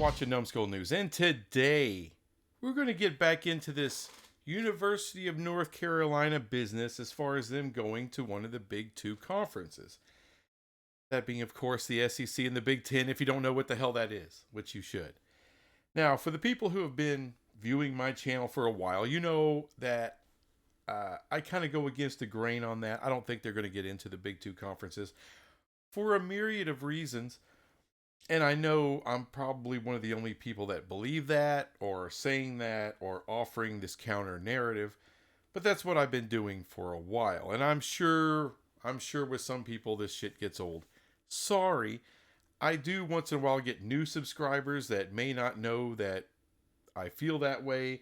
watching Numbskull News, and today we're going to get back into this University of North Carolina business as far as them going to one of the Big Two conferences. That being, of course, the SEC and the Big Ten, if you don't know what the hell that is, which you should. Now, for the people who have been viewing my channel for a while, you know that I kind of go against the grain on that. I don't think they're going to get into the Big Two conferences for a myriad of reasons. And I know I'm probably one of the only people that believe that or saying that or offering this counter narrative, but that's what I've been doing for a while. And I'm sure with some people this shit gets old. Sorry. I do once in a while get new subscribers that may not know that I feel that way,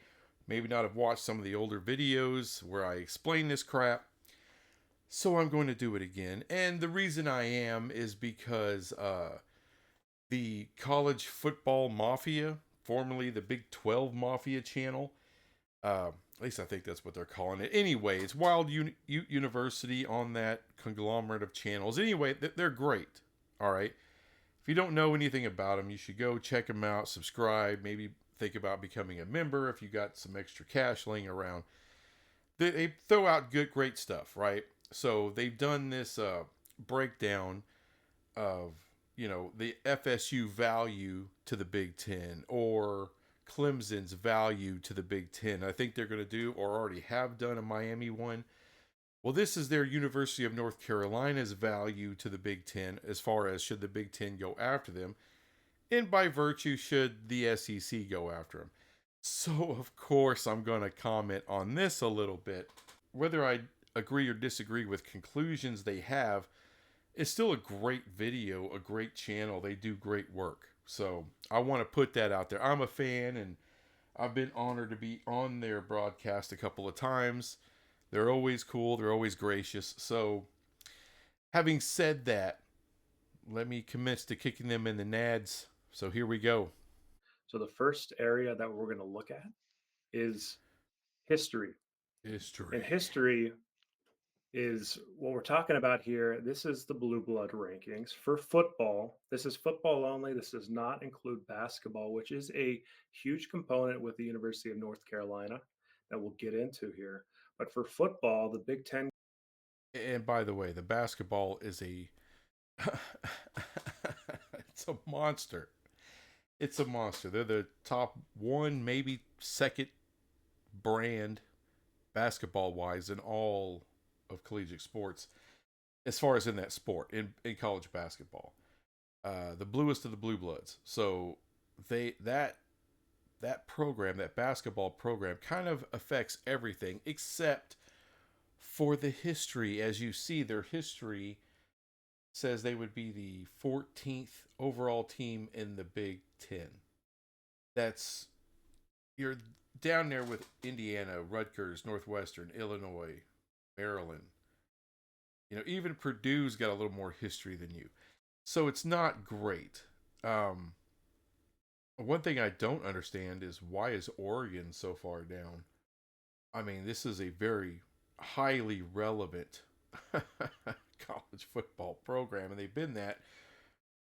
maybe not have watched some of the older videos where I explain this crap. So I'm going to do it again. And the reason I am is because the college football mafia, formerly the Big 12 Mafia channel. At least I think that's what they're calling it. Anyways, Wild Ute University on that conglomerate of channels. Anyway, they're great. All right. If you don't know anything about them, you should go check them out, subscribe, maybe think about becoming a member if you got some extra cash laying around. They throw out great stuff, right? So they've done this breakdown of the FSU value to the Big Ten or Clemson's value to the Big Ten. I think they're going to do or already have done a Miami one. Well, this is their University of North Carolina's value to the Big Ten as far as should the Big Ten go after them, and by virtue should the SEC go after them. So, of course, I'm going to comment on this a little bit. Whether I agree or disagree with conclusions they have, it's still a great video, a great channel. They do great work. So I want to put that out there. I'm a fan, and I've been honored to be on their broadcast a couple of times. They're always cool. They're always gracious. So having said that, let me commence to kicking them in the nads. So here we go. So the first area that we're going to look at is history. And History. history is what we're talking about here. This is the blue blood rankings for football. This is football only. This does not include basketball, which is a huge component with the University of North Carolina that we'll get into here. But for football, the Big Ten. And by the way, the basketball is a it's a monster. It's a monster. They're the top one, maybe second brand basketball wise in all of collegiate sports as far as in that sport in college basketball. The bluest of the blue bloods. So that program, that basketball program, kind of affects everything except for the history. As you see, their history says they would be the 14th overall team in the Big Ten. That's you're down there with Indiana, Rutgers, Northwestern, Illinois, Maryland. Even Purdue's got a little more history than you. So it's not great. One thing I don't understand is why is Oregon so far down? I mean, this is a very highly relevant college football program, and they've been that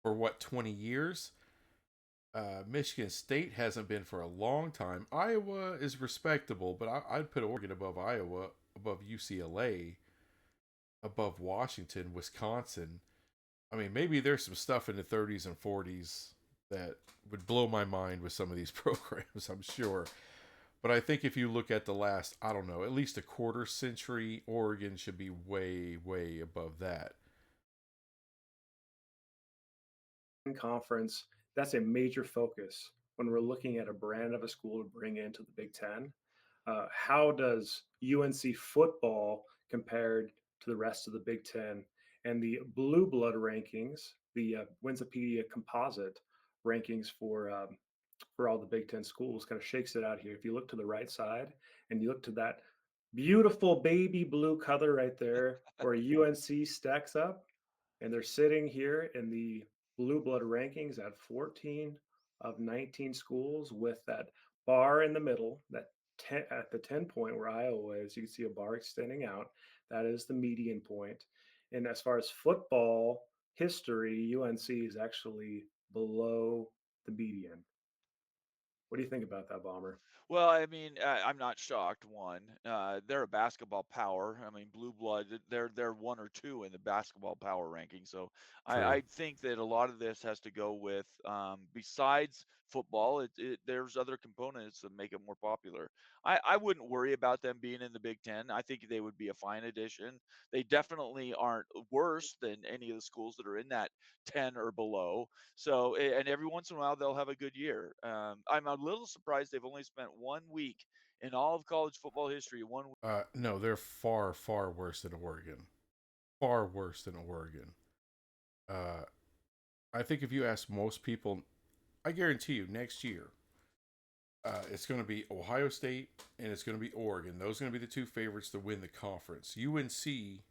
for what, 20 years? Michigan State hasn't been for a long time. Iowa is respectable, but I'd put Oregon above Iowa, above UCLA, above Washington, Wisconsin. I mean, maybe there's some stuff in the 30s and 40s that would blow my mind with some of these programs, I'm sure. But I think if you look at the last, I don't know, at least a quarter century, Oregon should be way, way above that. Conference, that's a major focus when we're looking at a brand of a school to bring into the Big Ten. How does UNC football compared to the rest of the Big Ten? And the blue blood rankings, the Wikipedia composite rankings for all the Big Ten schools, kind of shakes it out here. If you look to the right side and you look to that beautiful baby blue color right there, where UNC stacks up, and they're sitting here in the blue blood rankings at 14 of 19 schools with that bar in the middle, that 10, at the 10 point where Iowa is, you can see a bar extending out. That is the median point. And as far as football history, UNC is actually below the median. What do you think about that, Bomber? Well, I mean, I'm not shocked. One, they're a basketball power. I mean, blue blood. They're one or two in the basketball power ranking. So True. I think that a lot of this has to go with besides football. There's other components that make it more popular. I wouldn't worry about them being in the Big Ten. I think they would be a fine addition. They definitely aren't worse than any of the schools that are in that 10 or below. So, and every once in a while they'll have a good year. I'm a little surprised they've only spent 1 week in all of college football history. No, they're far, far worse than Oregon. Far worse than Oregon. Uh, I think if you ask most people, I guarantee you next year, it's going to be Ohio State and it's going to be Oregon. Those are going to be the two favorites to win the conference. UNC,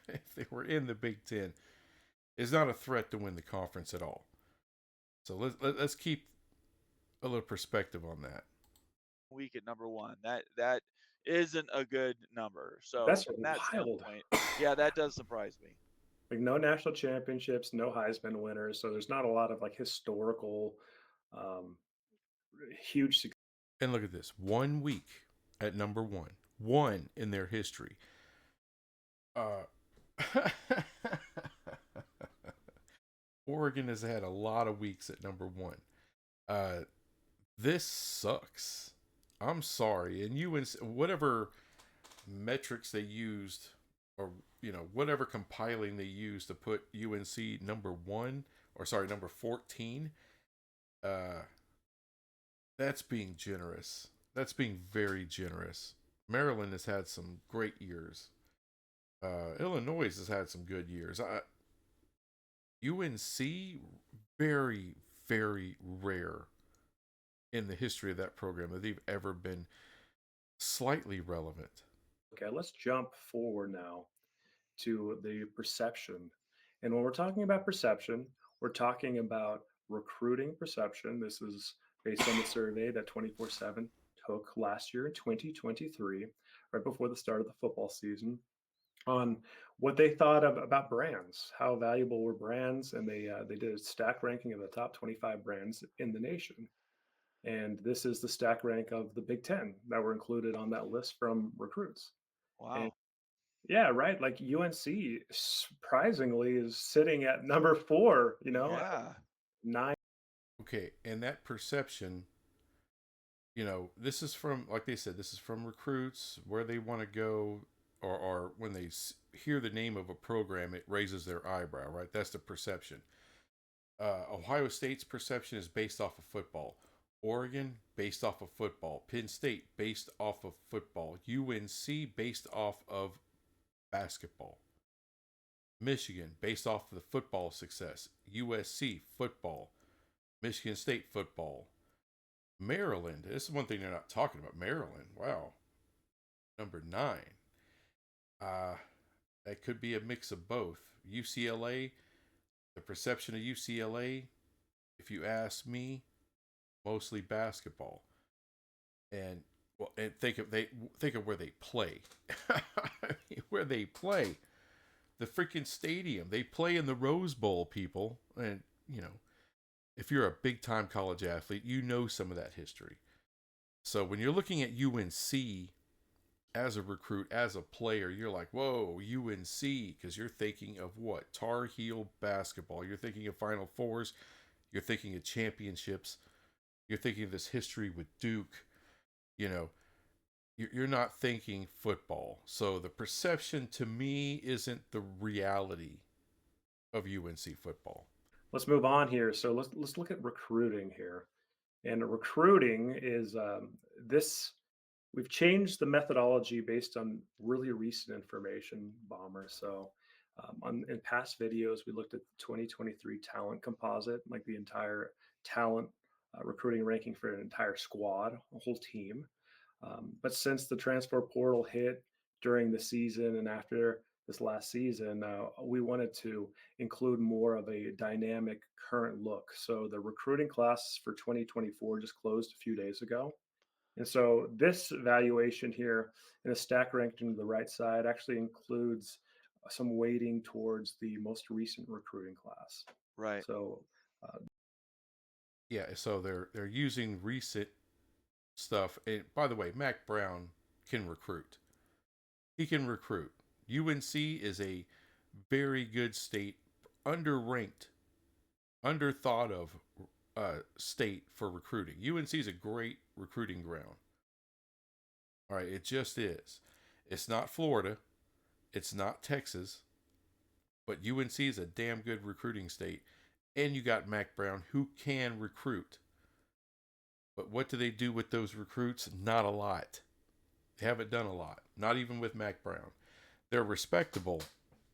if they were in the Big Ten, is not a threat to win the conference at all. So let's keep a little perspective on that. Week at number one. That isn't a good number. So That's from that wild. standpoint, yeah, that does surprise me. Like no national championships, no Heisman winners, so there's not a lot of like historical, um, huge success. And look at this, 1 week at number one, one in their history. Uh, Oregon has had a lot of weeks at number one. Uh, this sucks. I'm sorry. And UNC, whatever metrics they used, or whatever compiling they used to put UNC number one, or sorry, number 14, uh, that's being generous. That's being very generous. Maryland has had some great years. Illinois has had some good years. UNC, very, very rare in the history of that program that they've ever been slightly relevant. Okay, let's jump forward now to the perception. And when we're talking about perception, we're talking about recruiting perception. This is based on the survey that 24/7 took last year in 2023, right before the start of the football season, on what they thought of about brands, how valuable were brands, and they did a stack ranking of the top 25 brands in the nation. And this is the stack rank of the Big Ten that were included on that list from recruits. And Wow. yeah, right. Like UNC surprisingly is sitting at number four, Yeah. nine. Okay, and that perception, this is from, like they said, this is from recruits where they want to go, or when they hear the name of a program, it raises their eyebrow, right? That's the perception. Ohio State's perception is based off of football. Oregon, based off of football. Penn State, based off of football. UNC, based off of basketball. Michigan, based off of the football success. USC, football. Michigan State, football. Maryland, this is one thing they're not talking about. Maryland, wow. Number 9. Uh, that could be a mix of both. UCLA, the perception of UCLA, if you ask me, mostly basketball. And think of where they play. Where they play. The freaking stadium. They play in the Rose Bowl, people. And, if you're a big time college athlete, you know some of that history. So when you're looking at UNC as a recruit, as a player, you're like, whoa, UNC, because you're thinking of what? Tar Heel basketball. You're thinking of Final Fours. You're thinking of championships. You're thinking of this history with Duke. You're not thinking football. So the perception to me isn't the reality of UNC football. Let's move on here. So let's look at recruiting here. And recruiting is this. We've changed the methodology based on really recent information, Bomber. So in past videos, we looked at the 2023 talent composite, like the entire talent recruiting ranking for an entire squad, a whole team. But since the transfer portal hit during the season and after this last season, we wanted to include more of a dynamic current look. So the recruiting class for 2024 just closed a few days ago. And so this valuation here in a stack ranked into the right side actually includes some weighting towards the most recent recruiting class. Right. So Yeah, so they're using recent stuff. And by the way, Mac Brown can recruit. He can recruit. UNC is a very good state, underranked, underthought of state for recruiting. UNC is a great recruiting ground. All right, it just is. It's not Florida, it's not Texas, but UNC is a damn good recruiting state. And you got Mac Brown who can recruit. But what do they do with those recruits? Not a lot. They haven't done a lot. Not even with Mac Brown. They're respectable,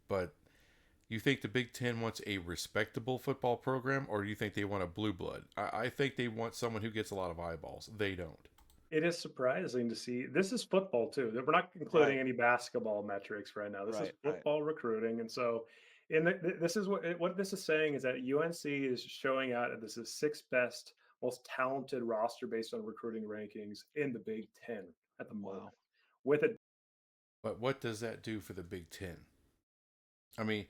but you think the Big Ten wants a respectable football program, or do you think they want a blue blood? I think they want someone who gets a lot of eyeballs. They don't. It is surprising to see. This is football too. We're not including Right. any basketball metrics right now. This is Right. football recruiting, and so this is what this is saying is that UNC is showing out that this is sixth best, most talented roster based on recruiting rankings in the Big Ten at the Wow. moment. With it, But what does that do for the Big Ten? I mean,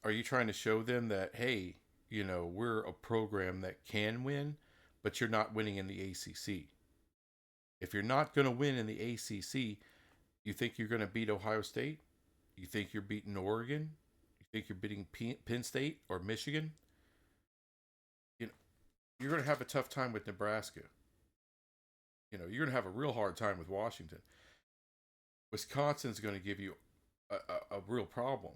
are you trying to show them that, hey, we're a program that can win, but you're not winning in the ACC? If you're not going to win in the ACC, you think you're going to beat Ohio State? You think you're beating Oregon? You think you're beating Penn State or Michigan? You know, you're going to have a tough time with Nebraska. You're going to have a real hard time with Washington. Wisconsin's going to give you a real problem.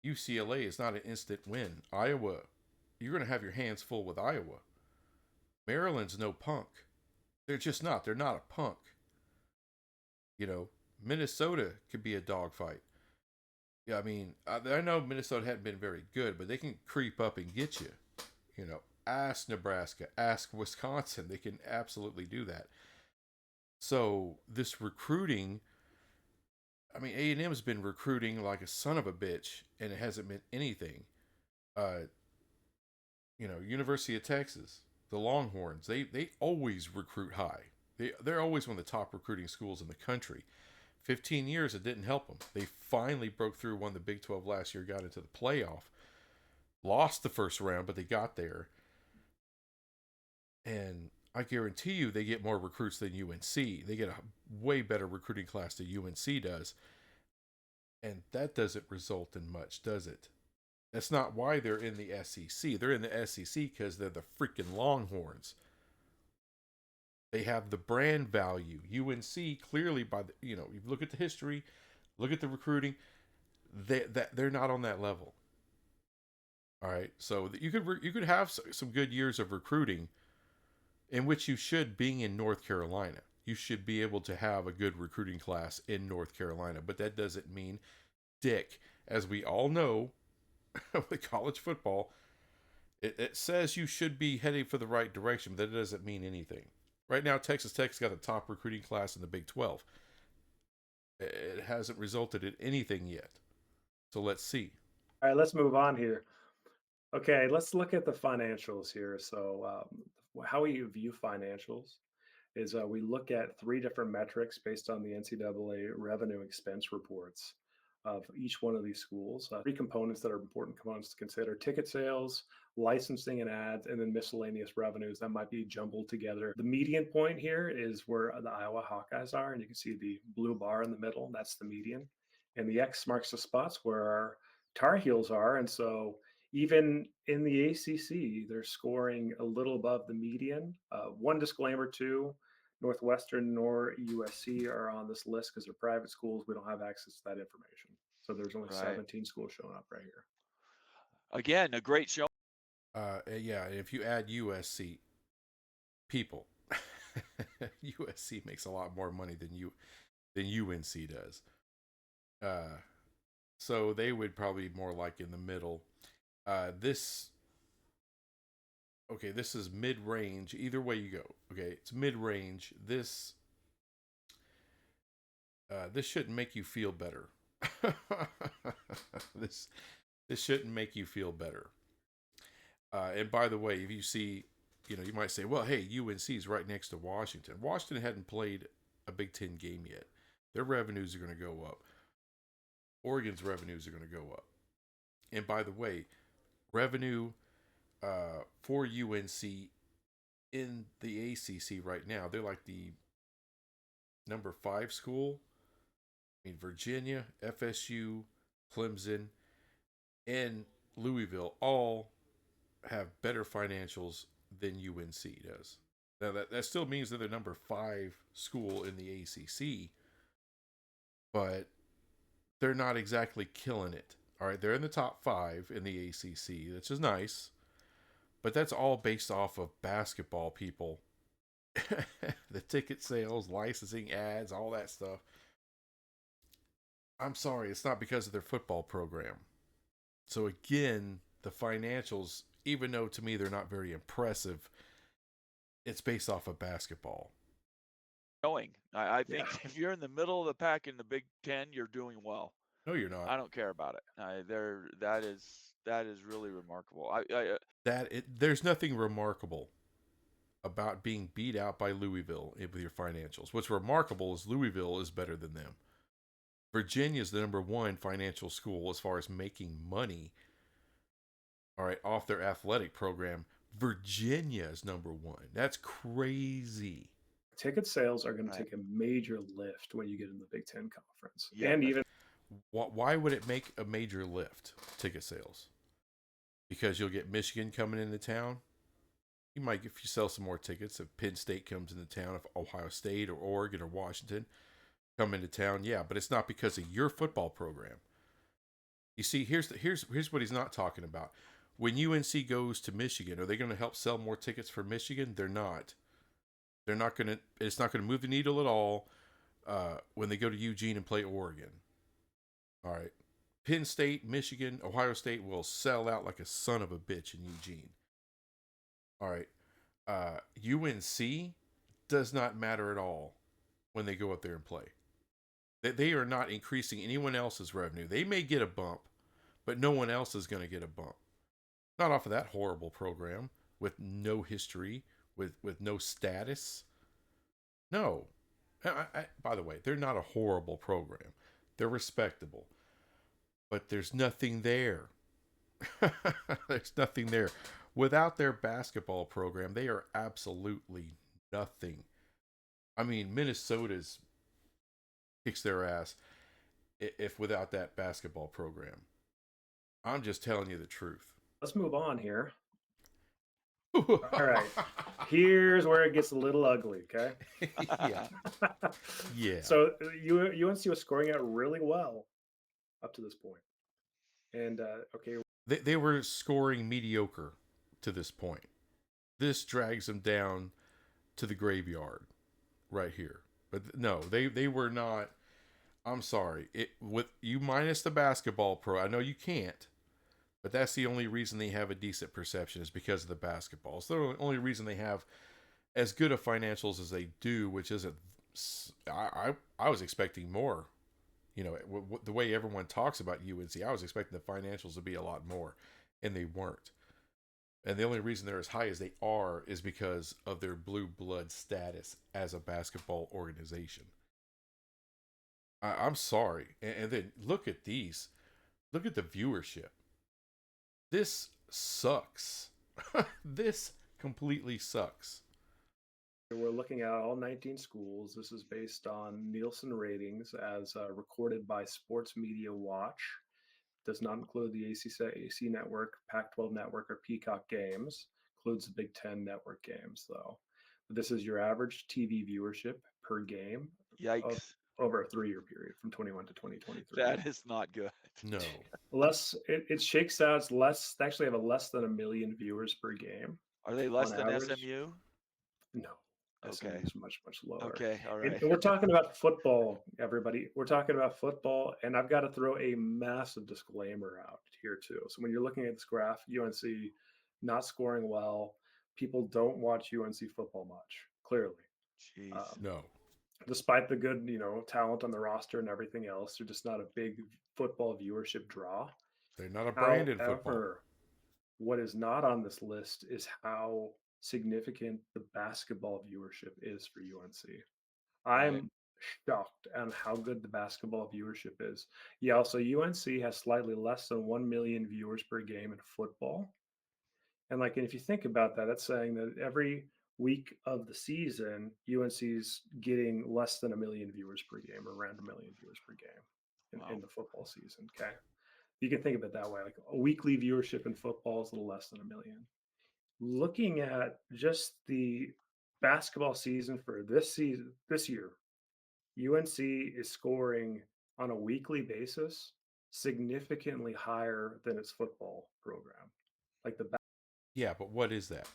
UCLA is not an instant win. Iowa, you're going to have your hands full with Iowa. Maryland's no punk. They're just not. They're not a punk. Minnesota could be a dogfight. Yeah, I mean, I know Minnesota hadn't been very good, but they can creep up and get you. Ask Nebraska, ask Wisconsin. They can absolutely do that. So this recruiting, I mean, A&M's been recruiting like a son of a bitch, and it hasn't been anything. University of Texas, the Longhorns, they always recruit high. They're always one of the top recruiting schools in the country. 15 years, it didn't help them. They finally broke through, won the Big 12 last year, got into the playoff. Lost the first round, but they got there. And I guarantee you they get more recruits than UNC. They get a way better recruiting class than UNC does. And that doesn't result in much, does it? That's not why they're in the SEC. They're in the SEC because they're the freaking Longhorns. They have the brand value. UNC clearly, by the you look at the history, look at the recruiting, they're not on that level. All right, so you could have some good years of recruiting, in which you should, being in North Carolina, you should be able to have a good recruiting class in North Carolina. But that doesn't mean dick, as we all know, with college football. It says you should be heading for the right direction, but that doesn't mean anything. Right now, Texas Tech's got the top recruiting class in the Big 12. It hasn't resulted in anything yet. So let's see. all right, let's move on here. Okay, let's look at the financials here. So, how we view financials is we look at three different metrics based on the NCAA revenue expense reports of each one of these schools. Three components that are important components to consider: ticket sales, licensing and ads, and then miscellaneous revenues that might be jumbled together. The median point here is where the Iowa Hawkeyes are, and you can see the blue bar in the middle. That's the median. And the X marks the spots where our Tar Heels are. And so even in the ACC, they're scoring a little above the median. One disclaimer too, Northwestern nor USC are on this list because they're private schools. We don't have access to that information. So there's only Right. 17 schools showing up right here. Again, a great show. Yeah, if you add USC people, USC makes a lot more money than UNC does. So they would probably be more like in the middle. This is mid-range. Either way you go, okay, it's mid-range. This shouldn't make you feel better. this shouldn't make you feel better. And by the way, if you see, you might say, well, hey, UNC is right next to Washington. Washington hadn't played a Big Ten game yet. Their revenues are going to go up. Oregon's revenues are going to go up. And by the way, revenue for UNC in the ACC right now, they're like the number 5 school. I mean, Virginia, FSU, Clemson, and Louisville all have better financials than UNC does. Now, that still means that they're number 5 school in the ACC, but they're not exactly killing it. All right, they're in the top 5 in the ACC, which is nice, but that's all based off of basketball people. The ticket sales, licensing, ads, all that stuff. I'm sorry, it's not because of their football program. So again, the financials, even though to me they're not very impressive, it's based off of basketball. I think Yeah. if you're in the middle of the pack in the Big Ten, you're doing well. No, you're not. I don't care about it. That is really remarkable. There's nothing remarkable about being beat out by Louisville with your financials. What's remarkable is Louisville is better than them. Virginia is the number 1 financial school as far as making money. All right, off their athletic program. Virginia is number 1. That's crazy. Ticket sales are going Right. to take a major lift when you get in the Big Ten conference. Yeah. And even Why would it make a major lift, ticket sales? Because you'll get Michigan coming into town. You might, if you sell some more tickets, if Penn State comes into town, if Ohio State or Oregon or Washington come into town, yeah, but it's not because of your football program. You see, here's what he's not talking about. When UNC goes to Michigan, are they going to help sell more tickets for Michigan? They're not. They're not going to. It's not going to move the needle at all when they go to Eugene and play Oregon. All right. Penn State, Michigan, Ohio State will sell out like a son of a bitch in Eugene. All right. UNC does not matter at all when they go up there and play. They are not increasing anyone else's revenue. They may get a bump, but no one else is going to get a bump. Not off of that horrible program with no history, with no status. No. By the way, they're not a horrible program. They're respectable. But there's nothing there. There's nothing there. Without their basketball program, they are absolutely nothing. I mean, Minnesota's kicks their ass if without that basketball program. I'm just telling you the truth. let's move on here. All right. Here's where it gets a little ugly, okay? Yeah. Yeah. So UNC was scoring out really well up to this point. And okay, They were scoring mediocre to this point. This drags them down to the graveyard right here. But no, they were not. I'm sorry. With you minus the basketball pro, I know you can't, but that's the only reason they have a decent perception is because of the basketball. It's the only reason they have as good of financials as they do, which isn't. I was expecting more. You know, the way everyone talks about UNC, I was expecting the financials to be a lot more, and they weren't. And the only reason they're as high as they are is because of their blue blood status as a basketball organization. I'm sorry. And then look at these. Look at the viewership. This sucks. This completely sucks. we're looking at all 19 schools. This is based on Nielsen ratings as recorded by Sports Media Watch. Does not include the ACC network, Pac-12 network, or Peacock games. Includes the Big Ten network games, though. But this is your average TV viewership per game Yikes. over a 3-year period from 21 to 2023. That is not good. No. It shakes out. It's less. They actually have a less than 1 million viewers per game. Are they less On than average? SMU? No. SMU Okay. is much, much lower. Okay. All right. And we're talking about football, everybody. We're talking about football, and I've got to throw a massive disclaimer out here too. So when you're looking at this graph, UNC not scoring well, people don't watch UNC football much. Clearly, Jeez. No. despite the good, talent on the roster and everything else, they're just not a big football viewership draw. They're not a branded football. However, what is not on this list is how significant the basketball viewership is for UNC. I'm shocked on how good the basketball viewership is. Yeah, so UNC has slightly less than 1 million viewers per game in football. And if you think about that, that's saying that every week of the season, UNC's getting less than a million viewers per game, or around a million viewers per game in Wow. the football season. Okay. You can think of it that way. Like a weekly viewership in football is a little less than a million. Looking at just the basketball season for this year, UNC is scoring on a weekly basis significantly higher than its football program. Like the Yeah, but what is that?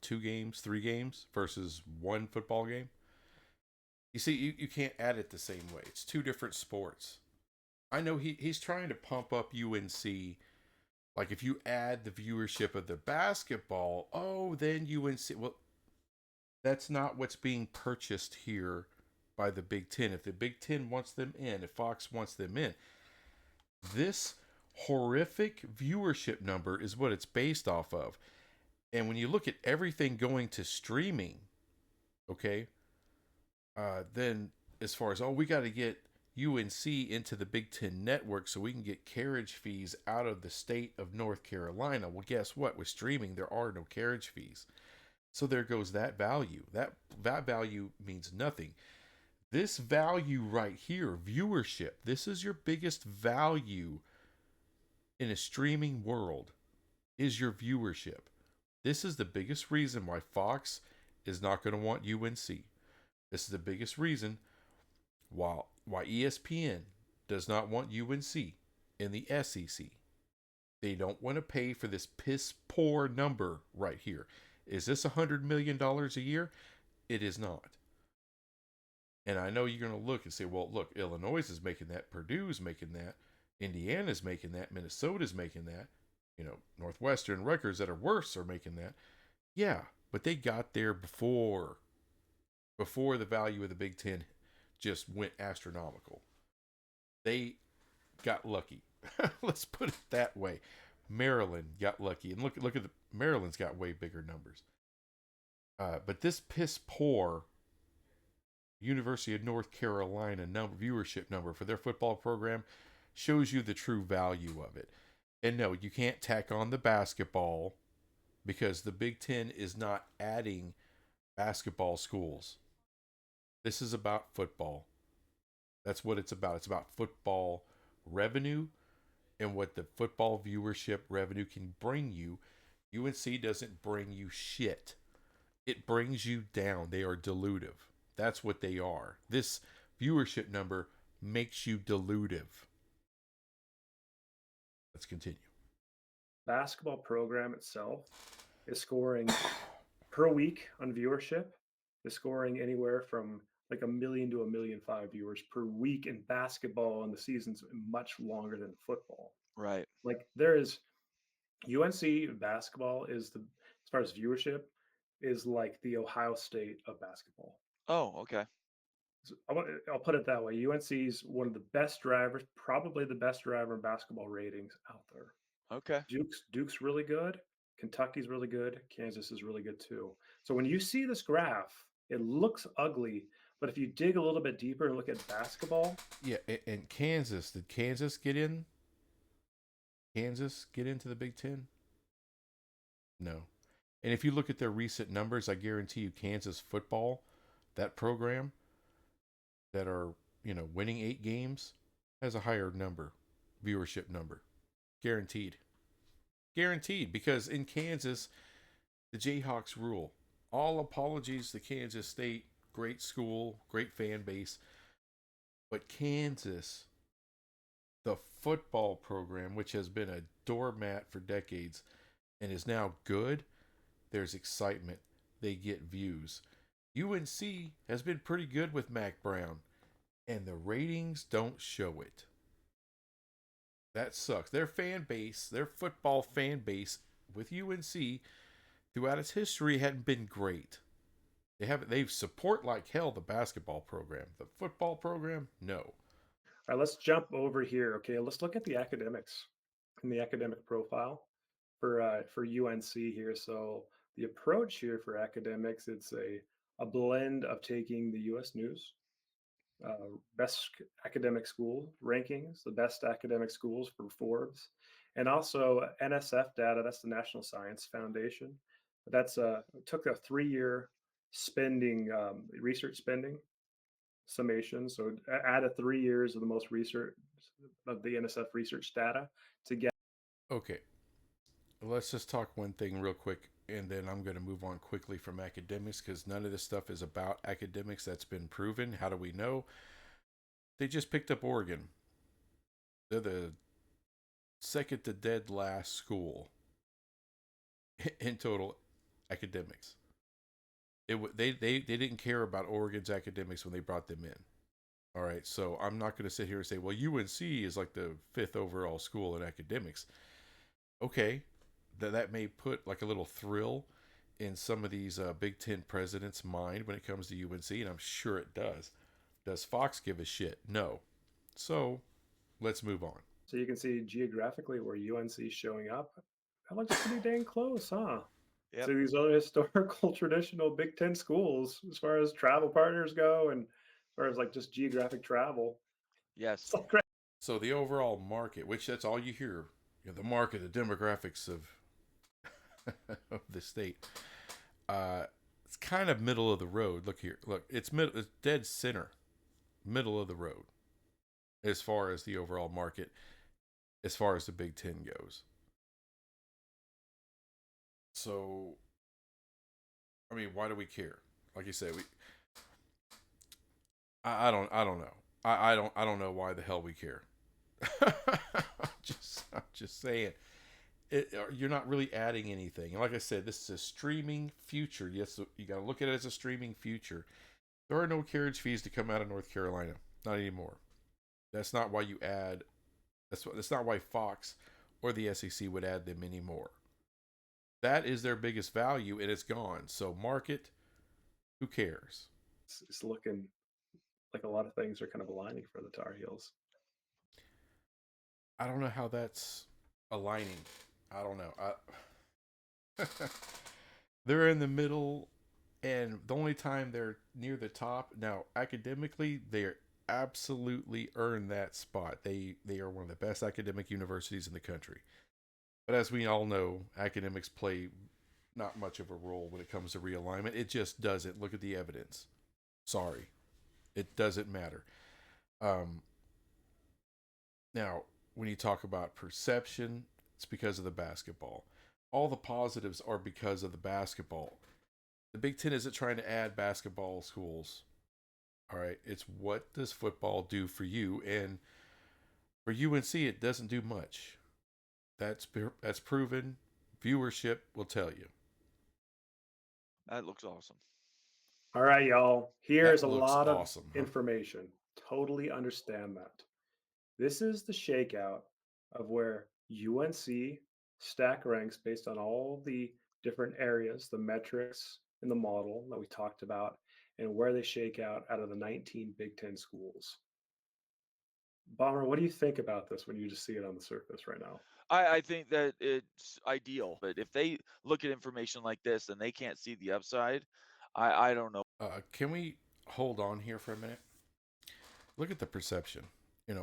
2 games, 3 games versus one football game? You see, you can't add it the same way. It's two different sports. I know he's trying to pump up UNC. Like if you add the viewership of the basketball, oh, then UNC. Well, that's not what's being purchased here by the Big Ten. If the Big Ten wants them in, if Fox wants them in, this horrific viewership number is what it's based off of. And when you look at everything going to streaming, okay, then as far as, oh, we got to get UNC into the Big Ten network so we can get carriage fees out of the state of North Carolina. Well, guess what? With streaming, there are no carriage fees. So there goes that value. That value means nothing. This value right here, viewership, this is your biggest value in a streaming world, is your viewership. This is the biggest reason why Fox is not going to want UNC. This is the biggest reason why ESPN does not want UNC in the SEC. They don't want to pay for this piss poor number right here. Is this $100 million a year? It is not. And I know you're going to look and say, well, look, Illinois is making that, Purdue's making that, Indiana's making that, Minnesota's making that, Northwestern, Rutgers that are worse are making that. Yeah, but they got there before the value of the Big Ten just went astronomical. They got lucky. Let's put it that way. Maryland got lucky, and look at Maryland's got way bigger numbers. But this piss poor University of North Carolina viewership number for their football program shows you the true value of it. And no, you can't tack on the basketball because the Big Ten is not adding basketball schools. This is about football. That's what it's about. It's about football revenue and what the football viewership revenue can bring you. UNC doesn't bring you shit. It brings you down. They are dilutive. That's what they are. This viewership number makes you dilutive. Let's continue. basketball program itself is scoring per week on viewership, is scoring anywhere from like 1 million to 1.5 million viewers per week in basketball, and the season's much longer than football. Right. Like there is UNC basketball is as far as viewership, is like the Ohio State of basketball. Oh, okay. So I'll put it that way. UNC's one of the best drivers, probably the best driver in basketball ratings out there. Okay. Duke's really good. Kentucky's really good. Kansas is really good too. So when you see this graph, it looks ugly, but if you dig a little bit deeper and look at basketball, Yeah, and Kansas, did Kansas get in? Kansas get into the Big Ten? No. And if you look at their recent numbers, I guarantee you Kansas football, that program that are, winning 8 games, has a higher viewership number. Guaranteed. Guaranteed, because in Kansas, the Jayhawks rule. All apologies to Kansas State, great school, great fan base. But Kansas, the football program, which has been a doormat for decades and is now good, there's excitement. They get views. UNC has been pretty good with Mac Brown, and the ratings don't show it. That sucks. Their fan base, their football fan base with UNC throughout its history hadn't been great. They've support like hell the basketball program. The football program, no. all right, let's jump over here. Okay, let's look at the academics and the academic profile for UNC here. So the approach here for academics, it's a blend of taking the U.S. News, best academic school rankings, the best academic schools for Forbes, and also NSF data. That's the National Science Foundation. That's took a 3-year spending research spending summation. So added 3 years of the most research of the NSF research data to get. Okay, let's just talk one thing real quick, and then I'm going to move on quickly from academics because none of this stuff is about academics. That's been proven. How do we know? They just picked up Oregon. They're the second to dead last school in total academics. They didn't care about Oregon's academics when they brought them in. All right, so I'm not going to sit here and say, well, UNC is like the 5th overall school in academics. Okay, that may put like a little thrill in some of these Big Ten presidents' mind when it comes to UNC, and I'm sure it does. Does Fox give a shit? No. So let's move on. So you can see geographically where UNC is showing up. That looks pretty dang close, huh? Yep. To these other historical, traditional Big Ten schools, as far as travel partners go, and as far as like just geographic travel. Yes. It's like great. So the overall market, which that's all you hear, the market, the demographics of of the state. It's kind of middle of the road. Look here, look, it's dead center, middle of the road, as far as the overall market, as far as the Big Ten goes. So, I mean, why do we care? Like you say, I don't know. I don't know why the hell we care. I'm just saying. You're not really adding anything. And like I said, this is a streaming future. Yes, you got to look at it as a streaming future. There are no carriage fees to come out of North Carolina. Not anymore. That's not why you add. That's not why Fox or the SEC would add them anymore. That is their biggest value, and it's gone. So market, who cares? It's looking like a lot of things are kind of aligning for the Tar Heels. I don't know how that's aligning. I don't know. They're in the middle, and the only time they're near the top now, academically, they absolutely earned that spot. They are one of the best academic universities in the country. But as we all know, academics play not much of a role when it comes to realignment. It just doesn't. Look at the evidence. Sorry, it doesn't matter. Now, when you talk about perception, it's because of the basketball. All the positives are because of the basketball. The Big Ten isn't trying to add basketball schools. All right, it's what does football do for you? And for UNC, it doesn't do much. That's proven. Viewership will tell you. That looks awesome. All right, y'all. Here's That a looks lot of awesome, huh? information. Totally understand that. This is the shakeout of where UNC stack ranks based on all the different areas, the metrics in the model that we talked about, and where they shake out of the 19 Big Ten schools. Bomber, what do you think about this when you just see it on the surface right now? I think that it's ideal, but if they look at information like this and they can't see the upside, I don't know. Can we hold on here for a minute? Look at the perception.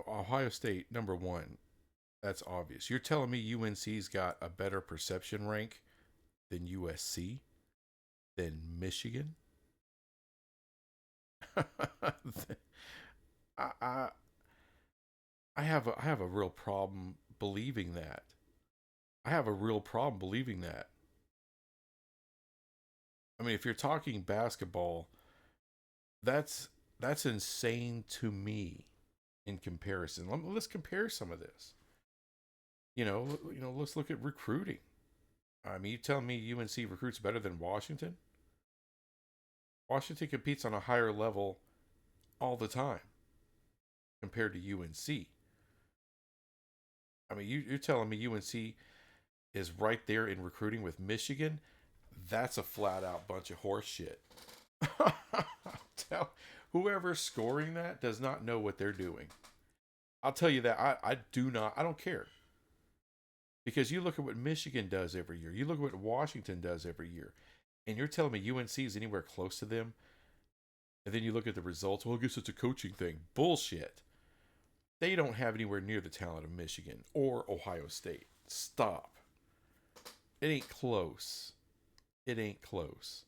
Ohio State, number one. That's obvious. You're telling me UNC's got a better perception rank than USC? Than Michigan? I have a real problem believing that. I have a real problem believing that. I mean, if you're talking basketball, that's insane to me in comparison. Let's compare some of this. Let's look at recruiting. I mean, you telling me UNC recruits better than Washington? Washington competes on a higher level all the time compared to UNC. I mean, you're telling me UNC is right there in recruiting with Michigan? That's a flat out bunch of horse shit. Whoever's scoring that does not know what they're doing. I'll tell you that I don't care. Because you look at what Michigan does every year. You look at what Washington does every year. And you're telling me UNC is anywhere close to them? And then you look at the results. Well, I guess it's a coaching thing. Bullshit. They don't have anywhere near the talent of Michigan or Ohio State. Stop. It ain't close. It ain't close.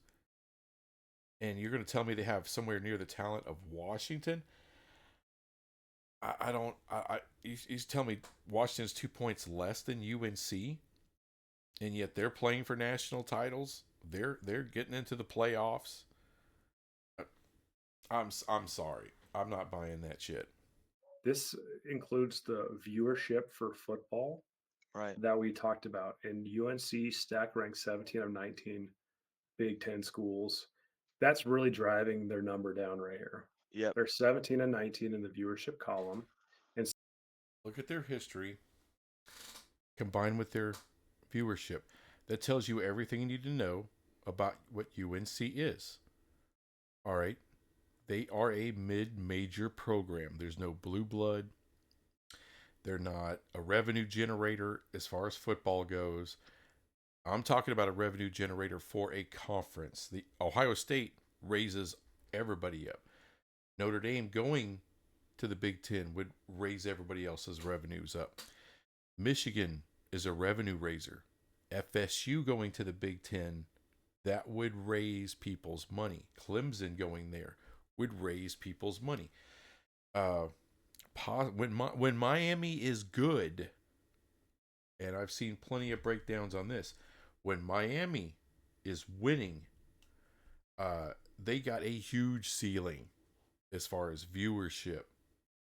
And you're going to tell me they have somewhere near the talent of Washington? I don't. You tell me Washington's 2 points less than UNC, and yet they're playing for national titles. They're getting into the playoffs. I'm sorry. I'm not buying that shit. This includes the viewership for football Right. that we talked about. And UNC stack ranked 17 of 19 Big Ten schools. That's really driving their number down right here. Yep. They're 17 and 19 in the viewership column. And Look at their history combined with their viewership. That tells you everything you need to know about what UNC is. All right. They are a mid-major program. There's no blue blood. They're not a revenue generator as far as football goes. I'm talking about a revenue generator for a conference. The Ohio State raises everybody up. Notre Dame going to the Big Ten would raise everybody else's revenues up. Michigan is a revenue raiser. FSU going to the Big Ten, that would raise people's money. Clemson going there would raise people's money. When Miami is good, and I've seen plenty of breakdowns on this, when Miami is winning, they got a huge ceiling as far as viewership,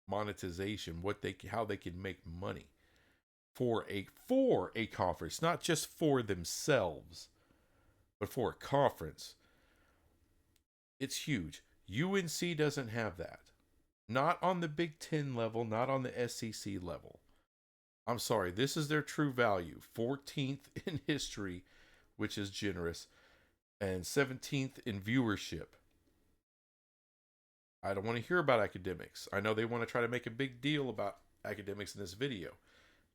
monetization, how they can make money for a conference, not just for themselves, but for a conference. It's huge. UNC doesn't have that. Not on the Big Ten level, not on the SEC level. I'm sorry, this is their true value. 14th in history, which is generous, and 17th in viewership. I don't want to hear about academics. I know they want to try to make a big deal about academics in this video.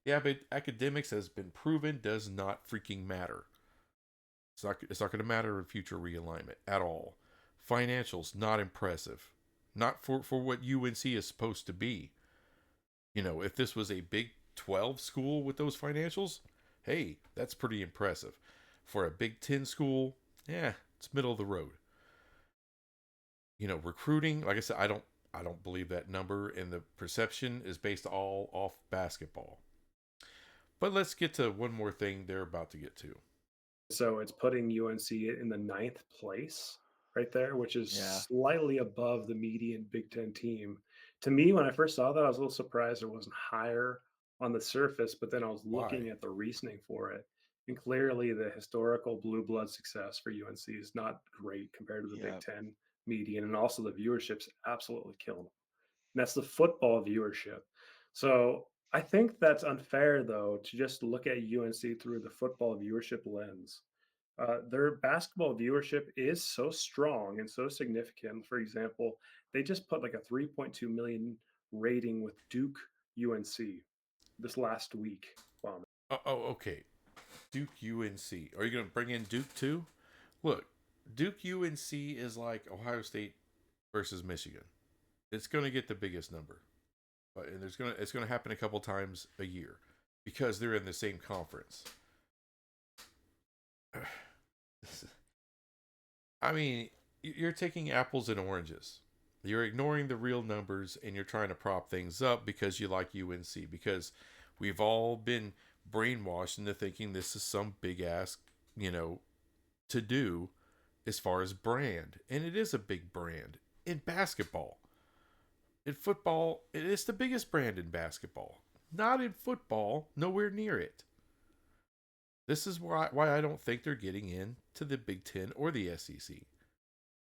Yeah, but academics has been proven does not freaking matter. It's not going to matter in future realignment at all. Financials, not impressive. Not for what UNC is supposed to be. You know, if this was a Big 12 school with those financials, hey, that's pretty impressive. For a Big 10 school, yeah, it's middle of the road. You know, recruiting, like I said, I don't believe that number, and the perception is based all off basketball. But let's get to one more thing they're about to get to. so it's putting UNC in the 9th place right there, which is Yeah. slightly above the median Big Ten team. To me, when I first saw that, I was a little surprised it wasn't higher on the surface, but then I was looking Why? at the reasoning for it. And clearly, the historical blue blood success for UNC is not great compared to the Big Yep. Ten median. And also, the viewership's absolutely killing them. And that's the football viewership. So I think that's unfair, though, to just look at UNC through the football viewership lens. Their basketball viewership is so strong and so significant. For example, they just put like a 3.2 million rating with Duke UNC this last week. Wow. Okay. Duke UNC. Are you going to bring in Duke too? Look, Duke UNC is like Ohio State versus Michigan. It's going to get the biggest number, and it's going to happen a couple times a year because they're in the same conference. I mean, you're taking apples and oranges. You're ignoring the real numbers and you're trying to prop things up because you like UNC. Because we've all been brainwashed into thinking this is some big ass, to do as far as brand. And it is a big brand in basketball. In football, it is the biggest brand in basketball. Not in football, nowhere near it. This is why I don't think they're getting into the Big Ten or the SEC.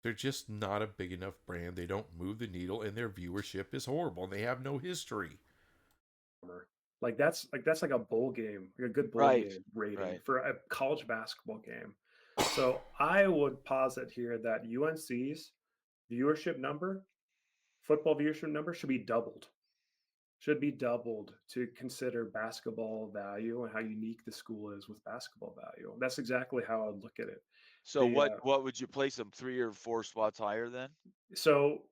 They're just not a big enough brand. They don't move the needle, and their viewership is horrible, and they have no history. That's like a bowl game, like a good bowl Right. game rating Right. for a college basketball game. So I would posit here that UNC's viewership number, football viewership number, should be doubled to consider basketball value and how unique the school is with basketball value. That's exactly how I would look at it. So The what would you place them 3 or 4 spots higher then? So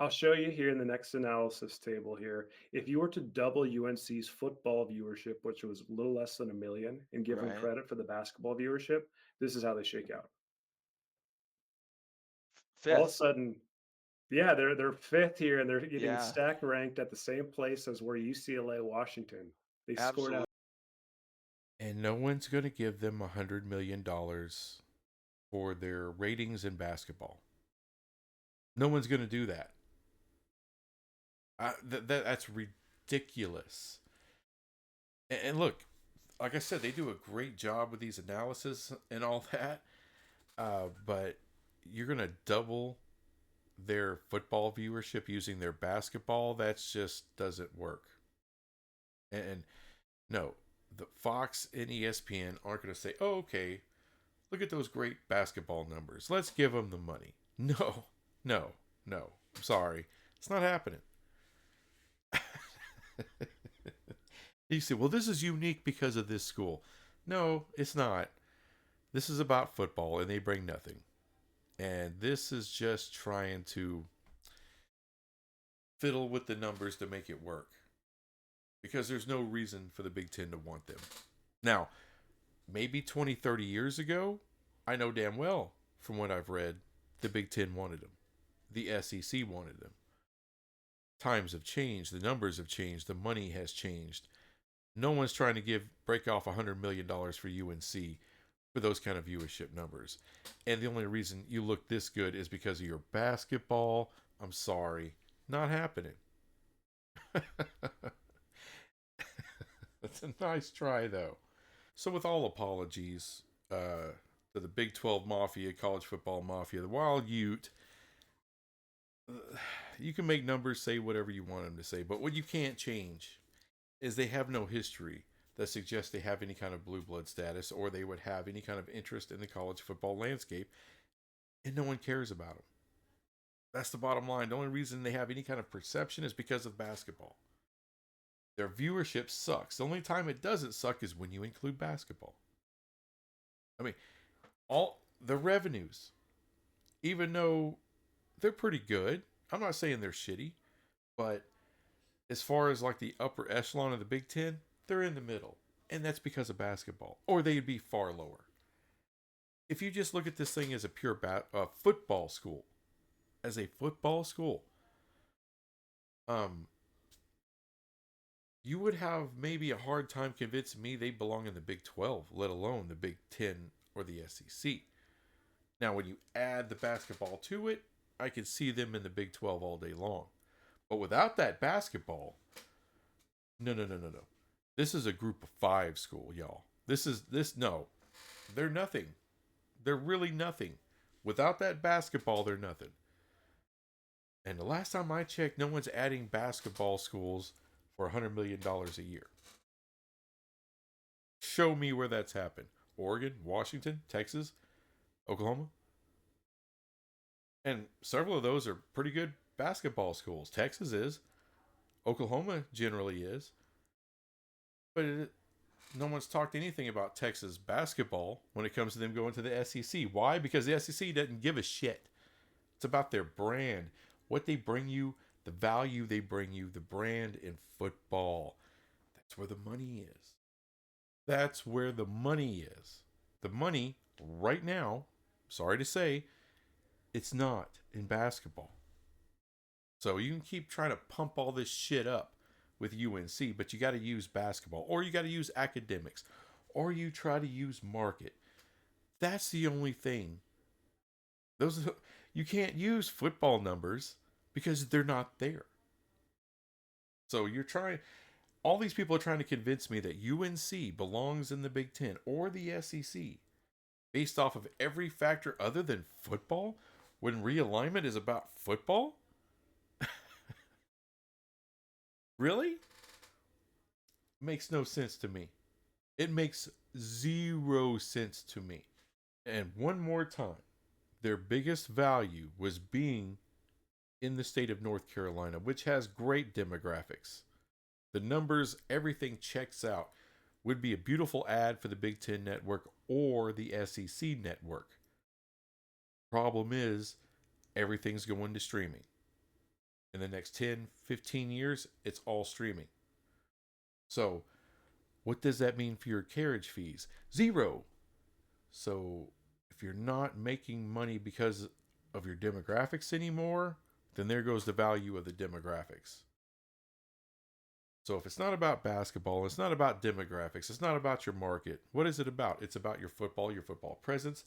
I'll show you here in the next analysis table here. If you were to double UNC's football viewership, which was a little less than a million, and give them Right. credit for the basketball viewership, this is how they shake out. All of a Fifth. sudden, yeah, they're fifth here, and they're getting Yeah, stack ranked at the same place as where UCLA, Washington. They scored absolutely. out. And no one's going to give them $100 million for their ratings in basketball. No one's going to do that. That's ridiculous. And look, like I said, they do a great job with these analysis and all that. But you're going to double their football viewership using their basketball. That just doesn't work. And no, the Fox and ESPN aren't going to say, "Oh, okay, look at those great basketball numbers. Let's give them the money." No, no, no. I'm sorry. It's not happening. You say, well, this is unique because of this school. No, it's not. This is about football, and they bring nothing. And this is just trying to fiddle with the numbers to make it work. Because there's no reason for the Big Ten to want them. Now, maybe 20, 30 years ago, I know damn well from what I've read, the Big Ten wanted them. The SEC wanted them. Times have changed. The numbers have changed. The money has changed. No one's trying to break off $100 million for UNC for those kind of viewership numbers. And the only reason you look this good is because of your basketball. I'm sorry. Not happening. That's a nice try, though. So with all apologies to the Big 12 Mafia, college football mafia, the Wild Ute, you can make numbers say whatever you want them to say, but what you can't change is they have no history that suggests they have any kind of blue blood status or they would have any kind of interest in the college football landscape, and no one cares about them. That's the bottom line. The only reason they have any kind of perception is because of basketball. Their viewership sucks. The only time it doesn't suck is when you include basketball. I mean, all the revenues, even though they're pretty good, I'm not saying they're shitty, but as far as like the upper echelon of the Big Ten, they're in the middle. And that's because of basketball. Or they'd be far lower. If you just look at this thing as a pure football school, as a football school, you would have maybe a hard time convincing me they belong in the Big 12, let alone the Big 10 or the SEC. Now, when you add the basketball to it, I could see them in the Big 12 all day long. But without that basketball, no. This is a group of 5 school, y'all. No. They're nothing. They're really nothing. Without that basketball, they're nothing. And the last time I checked, no one's adding basketball schools for $100 million a year. Show me where that's happened. Oregon, Washington, Texas, Oklahoma. And several of those are pretty good basketball schools. Texas is. Oklahoma generally is. But no one's talked anything about Texas basketball when it comes to them going to the SEC. Why? Because the SEC doesn't give a shit. It's about their brand. What they bring you, the value they bring you, the brand in football. That's where the money is. That's where the money is. The money, right now, sorry to say, it's not in basketball. So you can keep trying to pump all this shit up with UNC, but you got to use basketball, or you got to use academics, or you try to use market. That's the only thing. You can't use football numbers because they're not there. So all these people are trying to convince me that UNC belongs in the Big Ten or the SEC based off of every factor other than football, when realignment is about football? Really? Makes no sense to me. It makes 0 sense to me. And one more time, their biggest value was being in the state of North Carolina, which has great demographics. The numbers, everything checks out. Would be a beautiful ad for the Big Ten Network or the SEC Network. Problem is, everything's going to streaming. In the next 10, 15 years, it's all streaming. So, what does that mean for your carriage fees? Zero. So, if you're not making money because of your demographics anymore, then there goes the value of the demographics. So if it's not about basketball, it's not about demographics, it's not about your market, what is it about? It's about your football presence.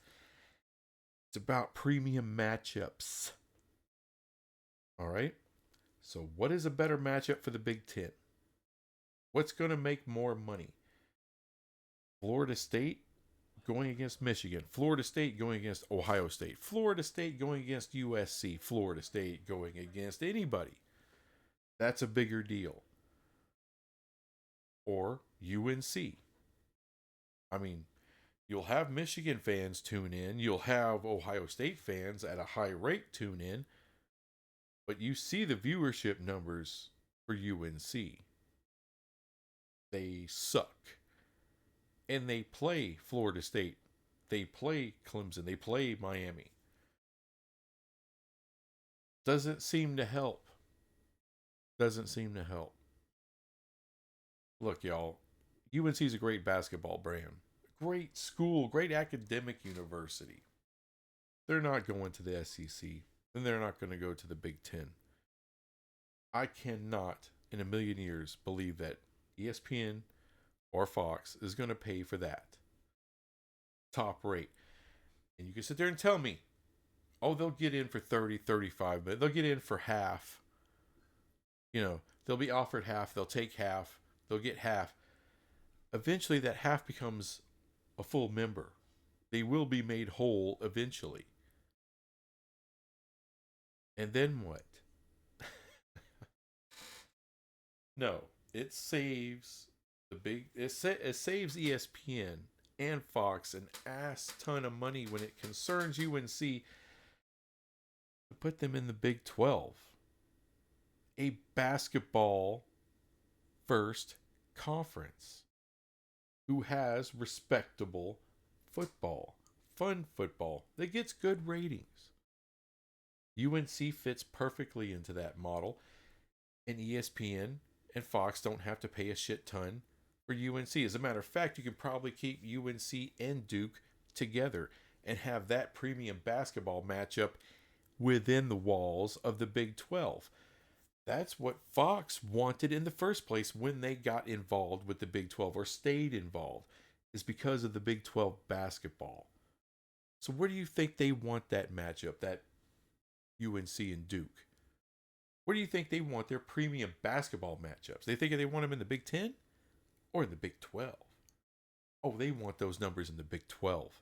It's about premium matchups. All right? So what is a better matchup for the Big Ten? What's going to make more money? Florida State going against Michigan. Florida State going against Ohio State. Florida State going against USC. Florida State going against anybody. That's a bigger deal. Or UNC. I mean, you'll have Michigan fans tune in. You'll have Ohio State fans at a high rate tune in. But you see the viewership numbers for UNC. They suck. And they play Florida State. They play Clemson. They play Miami. Doesn't seem to help. Doesn't seem to help. Look, y'all, UNC is a great basketball brand. Great school, great academic university. They're not going to the SEC, and they're not going to go to the Big Ten. I cannot, in a million years, believe that ESPN or Fox is going to pay for that. Top rate. And you can sit there and tell me, oh, they'll get in for 30, 35, but they'll get in for half. You know, they'll be offered half, they'll take half. They'll get half. Eventually, that half becomes a full member. They will be made whole eventually. And then what? No, it saves it saves ESPN and Fox an ass ton of money when it concerns UNC to put them in the Big 12. A basketball first conference who has respectable football, fun football that gets good ratings. UNC fits perfectly into that model, and ESPN and Fox don't have to pay a shit ton for UNC. As a matter of fact, you can probably keep UNC and Duke together and have that premium basketball matchup within the walls of the Big 12. That's what Fox wanted in the first place when they got involved with the Big 12 or stayed involved, is because of the Big 12 basketball. So where do you think they want that matchup, that UNC and Duke? Where do you think they want their premium basketball matchups? They think they want them in the Big 10 or in the Big 12? Oh, they want those numbers in the Big 12.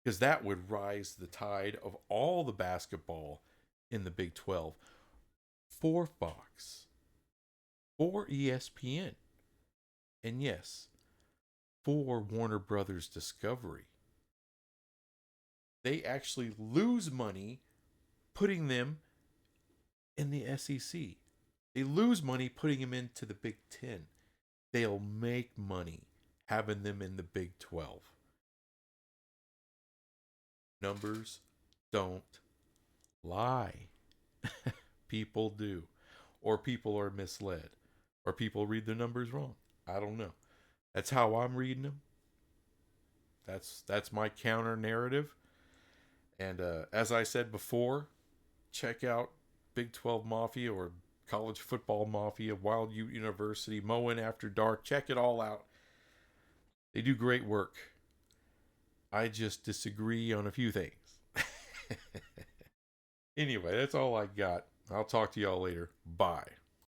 Because that would rise the tide of all the basketball in the Big 12. For Fox, for ESPN, and yes, for Warner Brothers Discovery. They actually lose money putting them in the SEC. They lose money putting them into the Big 10. They'll make money having them in the Big 12. Numbers don't lie. People do. Or people are misled. Or people read the numbers wrong. I don't know. That's how I'm reading them. That's my counter narrative. And as I said before, check out Big 12 Mafia or College Football Mafia, Wild Ute University, Mowing After Dark. Check it all out. They do great work. I just disagree on a few things. Anyway, that's all I got. I'll talk to y'all later. Bye.